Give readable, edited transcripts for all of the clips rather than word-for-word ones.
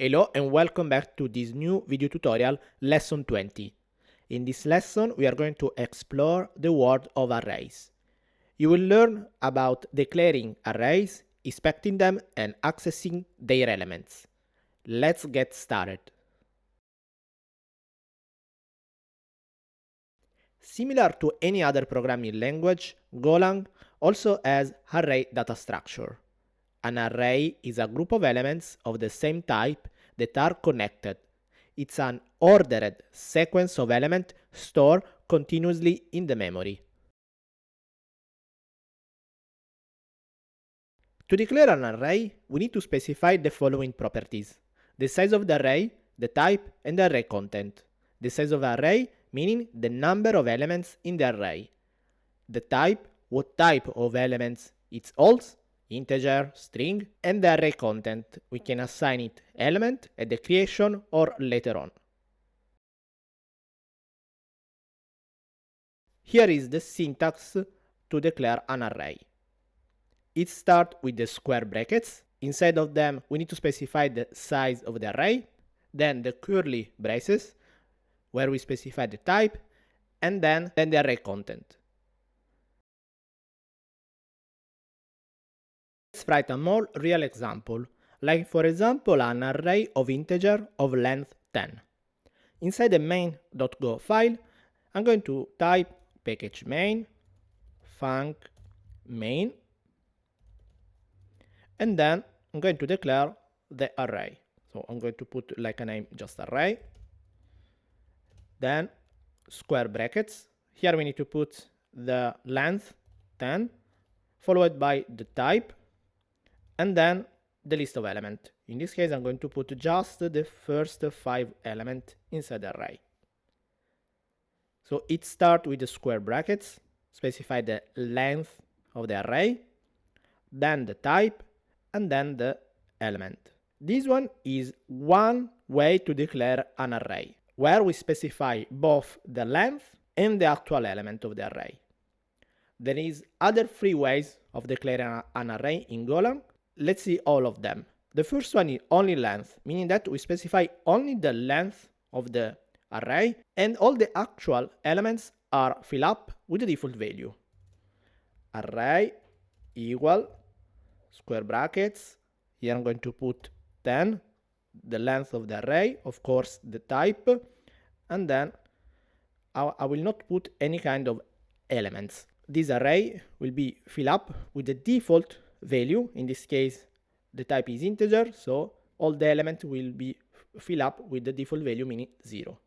Hello and welcome back to this new video tutorial, lesson 20. In this lesson, we are going to explore the world of arrays. You will learn about declaring arrays, inspecting them, and accessing their elements. Let's get started. Similar to any other programming language, Golang also has array data structure. An array is a group of elements of the same type that are connected. It's an ordered sequence of elements stored continuously in the memory. To declare an array, we need to specify the following properties: the size of the array, the type, and the array content. The size of the array meaning the number of elements in the array. The type, what type of elements it holds, integer, string, and the array content. We can assign it element at the creation or later on. Here is the syntax to declare an array. It starts with the square brackets. Inside of them, we need to specify the size of the array, then the curly braces, where we specify the type, and then the array content. Let's write a more real example, like for example an array of integer of length 10. Inside the main.go file, I'm going to type package main, func main, and then I'm going to declare the array. So I'm going to put like a name just array, then square brackets. Here we need to put the length 10, followed by the type, and then the list of elements. In this case, I'm going to put just the first 5 elements inside the array. So it starts with the square brackets, specify the length of the array, then the type, and then the element. This one is one way to declare an array, where we specify both the length and the actual element of the array. There is other 3 ways of declaring an array in Golang. Let's see all of them. The first one is only length, meaning that we specify only the length of the array and all the actual elements are filled up with the default value. Array equal square brackets. Here I'm going to put 10, the length of the array, of course the type, and then I will not put any kind of elements. This array will be filled up with the default value. In this case, the type is integer, so all the elements will be filled up with the default value, meaning 0.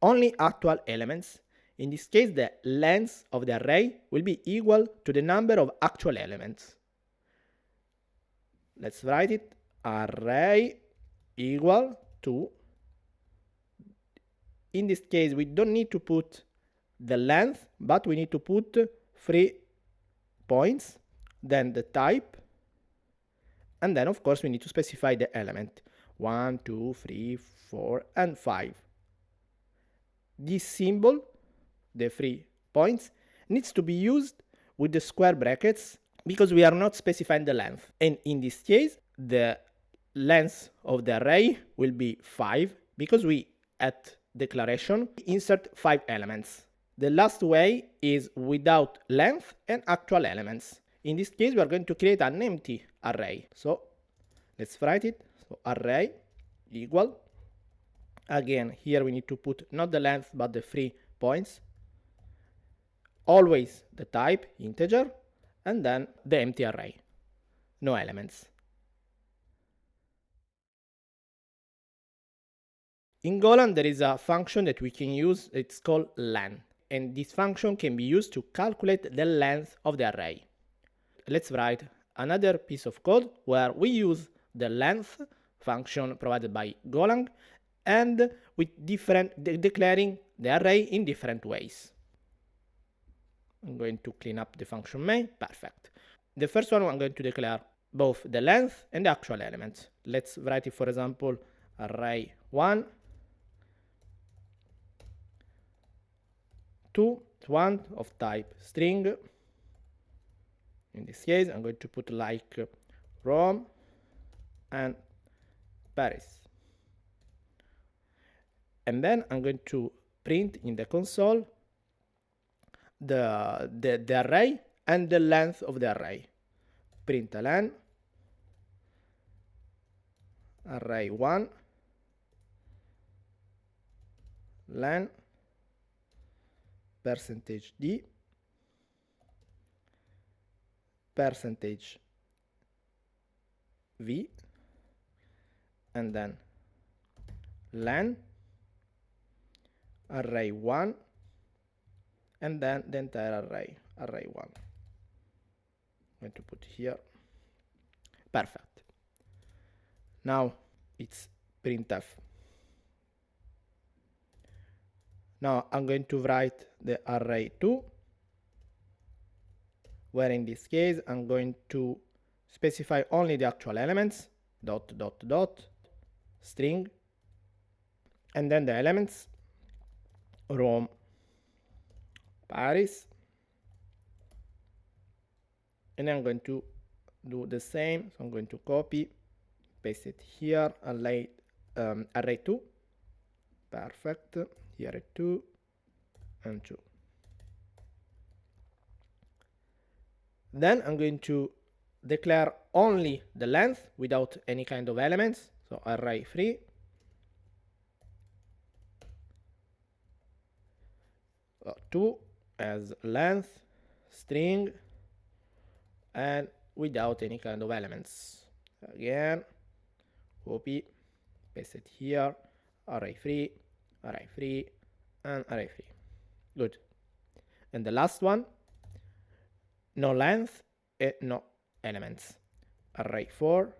Only actual elements. In this case, the length of the array will be equal to the number of actual elements. Let's write it. Array equal to, in this case, we don't need to put the length, but we need to put 3 points, then the type, and then of course we need to specify the element 1, 2, 3, 4, and 5. This symbol, the 3 points, needs to be used with the square brackets because we are not specifying the length. And in this case, the length of the array will be 5 because we, at declaration, insert 5 elements. The last way is without length and actual elements. In this case, we are going to create an empty array. So let's write it. So array equal. Again, here we need to put not the length, but the 3 points. Always the type, integer, and then the empty array. No elements. In Golang, there is a function that we can use. It's called len. And this function can be used to calculate the length of the array. Let's write another piece of code where we use the length function provided by Golang and with declaring the array in different ways. I'm going to clean up the function main. Perfect. The first one, I'm going to declare both the length and the actual elements. Let's write it, for example, array 1, 2, 1 of type string. In this case, I'm going to put like rom and Paris. And then I'm going to print in the console the array and the length of the array. Println array1 len %d %v, and then len array1, and then the entire array1. I'm going to put here. Perfect. Now it's printf. Now I'm going to write the array2, where in this case I'm going to specify only the actual elements, string, and then the elements Rome, Paris, and I'm going to do the same. So I'm going to copy, paste it here, array2, perfect, here 2 and 2. Then I'm going to declare only the length without any kind of elements, so array3, two as length string, and without any kind of elements. Again, copy, paste it here, array3, and array3. Good. And the last one, no length and no elements. Array4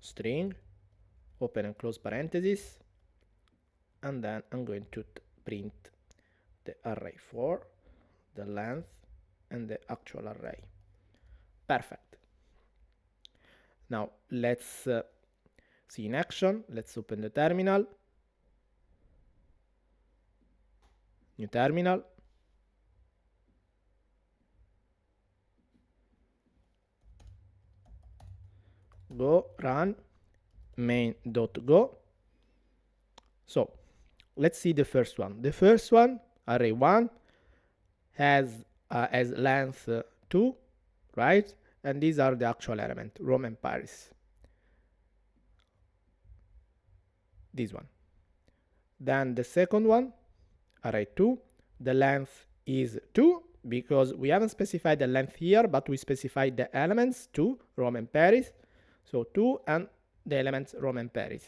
string, open and close parentheses, and then I'm going to print the array4, the length, and the actual array. Perfect. Now let's see in action. Let's open the terminal. New terminal. Go run main.go. So let's see the first one. The first one, array1, has as length 2, right? And these are the actual element, Rome and Paris. This one. Then the second one, array2, the length is 2 because we haven't specified the length here, but we specified the elements 2, Rome and Paris. So 2 and the elements Rome and Paris.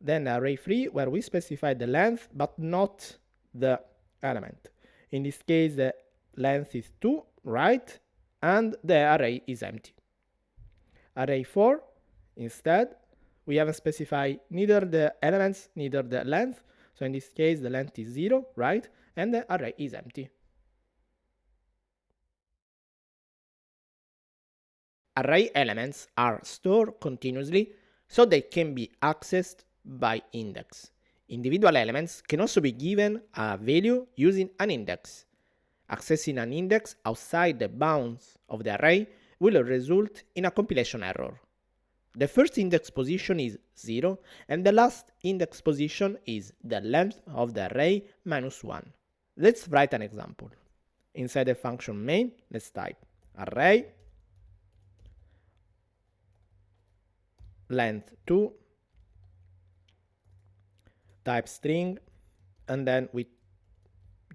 Then array3, where we specified the length but not the element. In this case, the length is 2, right? And the array is empty. Array4, instead, we haven't specified neither the elements, neither the length. So in this case, the length is 0, right? And the array is empty. Array elements are stored continuously so they can be accessed by index. Individual elements can also be given a value using an index. Accessing an index outside the bounds of the array will result in a compilation error. The first index position is 0, and the last index position is the length of the array minus 1. Let's write an example. Inside the function main, let's type array length 2 type string, and then with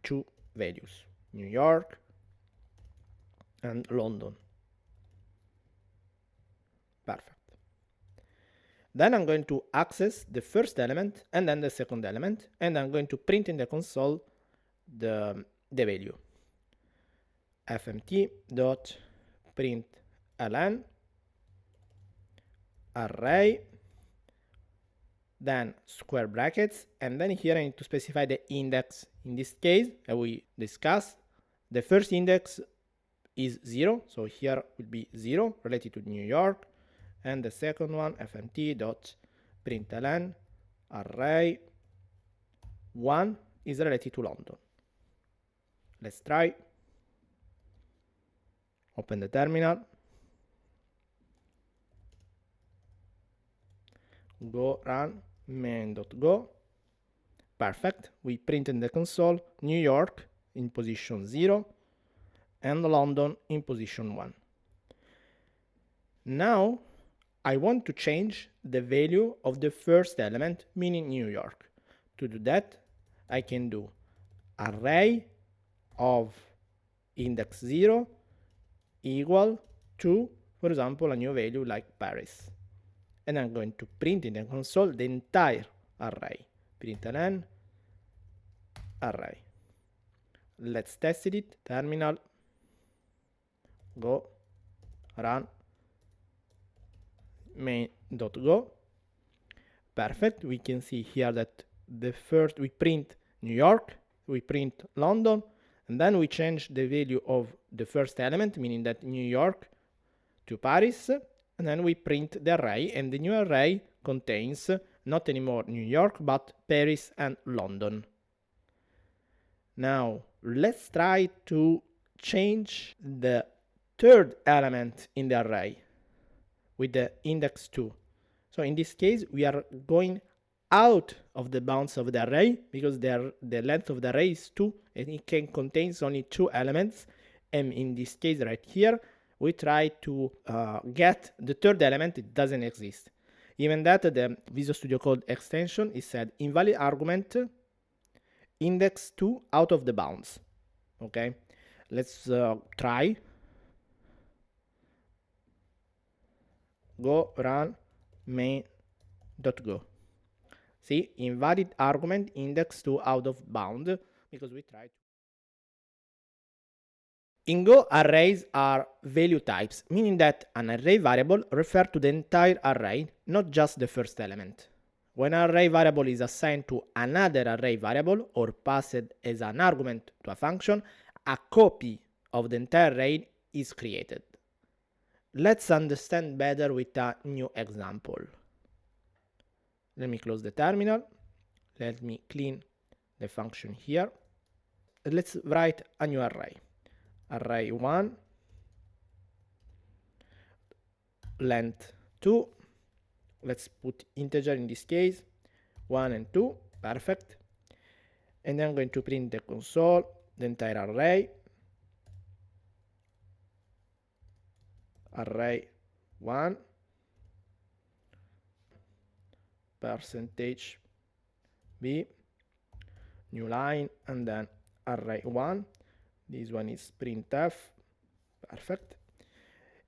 two values, New York and London. Perfect. Then I'm going to access the first element and then the second element, and I'm going to print in the console the value. fmt.println array, then square brackets, and then here I need to specify the index. In this case, as we discussed, the first index is 0, so here will be 0 related to New York, and the second one, fmt.println array 1 is related to London. Let's try. Open the terminal. go run main.go. Perfect. We print in the console New York in position 0 and London in position 1. Now I want to change the value of the first element, meaning New York. To do that, I can do array of index 0 equal to, for example, a new value like Paris. And I'm going to print in the console the entire array. Println array. Let's test it. Terminal, go run main.go. Perfect. We can see here that the first we print New York, we print London, and then we change the value of the first element, meaning that New York, to Paris, and then we print the array, and the new array contains not anymore New York but Paris and London. Now let's try to change the third element in the array with the index 2. So in this case we are going out of the bounds of the array because the length of the array is 2 and it can contain only 2 elements, and in this case right here we try to get the third element. It doesn't exist. Even that the Visual Studio Code extension is said invalid argument index 2 out of the bounds. Okay, let's try. Go run main.go. See, invalid argument index 2 out of bound because we tried. In Go, arrays are value types, meaning that an array variable refers to the entire array, not just the first element. When an array variable is assigned to another array variable or passed as an argument to a function, a copy of the entire array is created. Let's understand better with a new example. Let me close the terminal. Let me clean the function here. Let's write a new array. Array 1, length 2. Let's put integer in this case, 1 and 2. Perfect. And then I'm going to print the console, the entire array. Array 1 percentage b, new line, and then array 1. This one is printf. Perfect.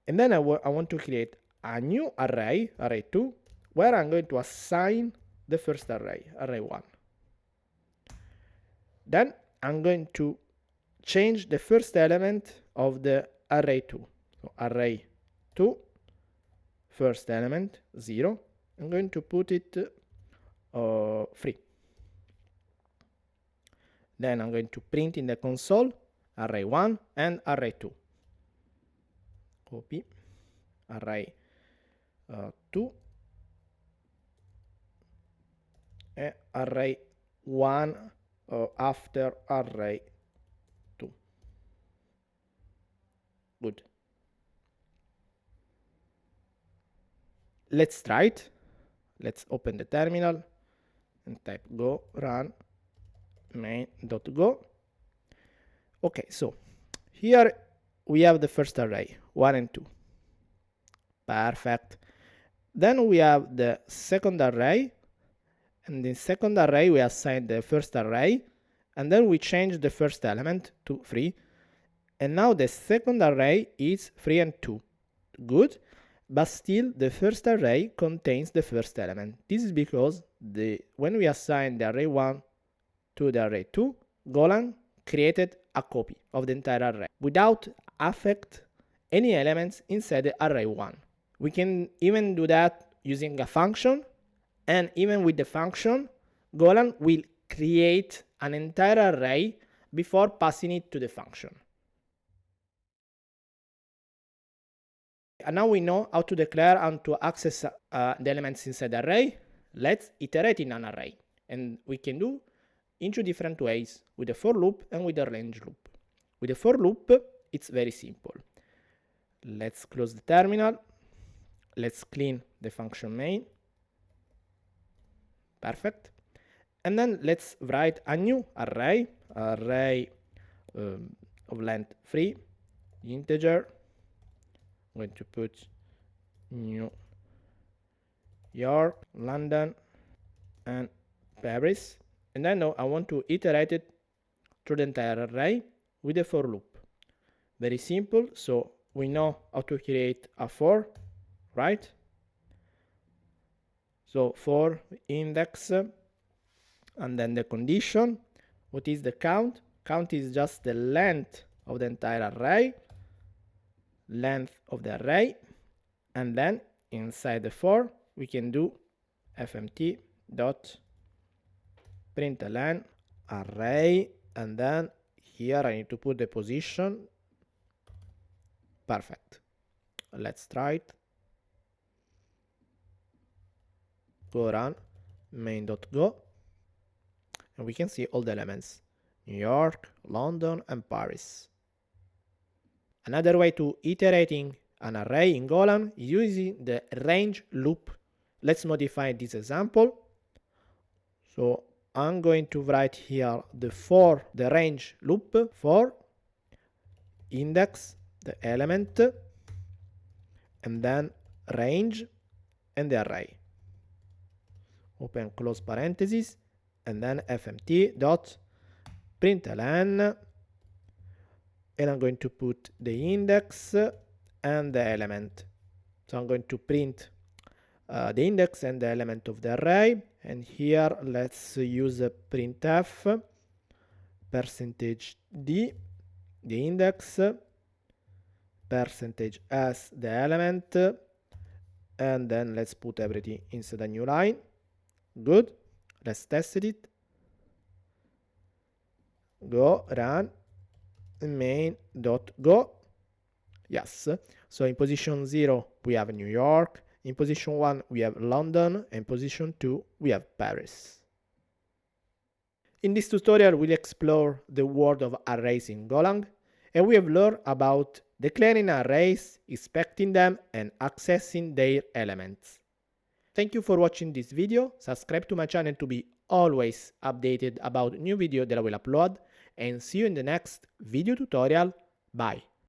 And then I want to create a new array, array 2, where I'm going to assign the first array, array 1. Then I'm going to change the first element of the array 2. So array 2, first element 0. I'm going to put it 3. Then I'm going to print in the console array 1 and array 2. Copy array 2 and array 1 after array 2. Good. Let's try it. Let's open the terminal and type go run main.go. Okay, so here we have the first array, 1 and 2. Perfect. Then we have the second array, and in second array we assign the first array, and then we change the first element to 3. And now the second array is 3 and 2. Good. But still the first array contains the first element. This is because when we assign the array 1 to the array 2, Golang created a copy of the entire array without affect any elements inside the array 1. We can even do that using a function, and even with the function, Golang will create an entire array before passing it to the function. And now we know how to declare and to access the elements inside the array. Let's iterate in an array, and we can do in 2 different ways, with a for loop and with a range loop. With a for loop, it's very simple. Let's close the terminal. Let's clean the function main. Perfect. And then let's write a new array of length 3, integer. I'm going to put New York, London, and Paris. And then now I want to iterate it through the entire array with a for loop. Very simple. So we know how to create a for, right? So for index, and then the condition. What is the count? Count is just the length of the entire array, length of the array, and then inside the for we can do fmt dot println array, and then here I need to put the position. Perfect. Let's try it. Go run main.go, and we can see all the elements: New York, London, and Paris. Another way to iterating an array in Golang is using the range loop. Let's modify this example. So I'm going to write here the range loop for index, the element, and then range and the array. Open close parentheses, and then fmt dot println, and I'm going to put the index and the element. So I'm going to print the index and the element of the array, and here let's use a printf %d, the index, %s, the element, and then let's put everything inside a new line. Good. Let's test it. Go run main.go. Yes. So in position 0 we have New York, in position 1 we have London, and in position 2 we have Paris. In this tutorial we'll explore the world of arrays in Golang, and we have learned about declaring arrays, inspecting them, and accessing their elements. Thank you for watching this video. Subscribe to my channel to be always updated about new videos that I will upload, and see you in the next video tutorial. Bye.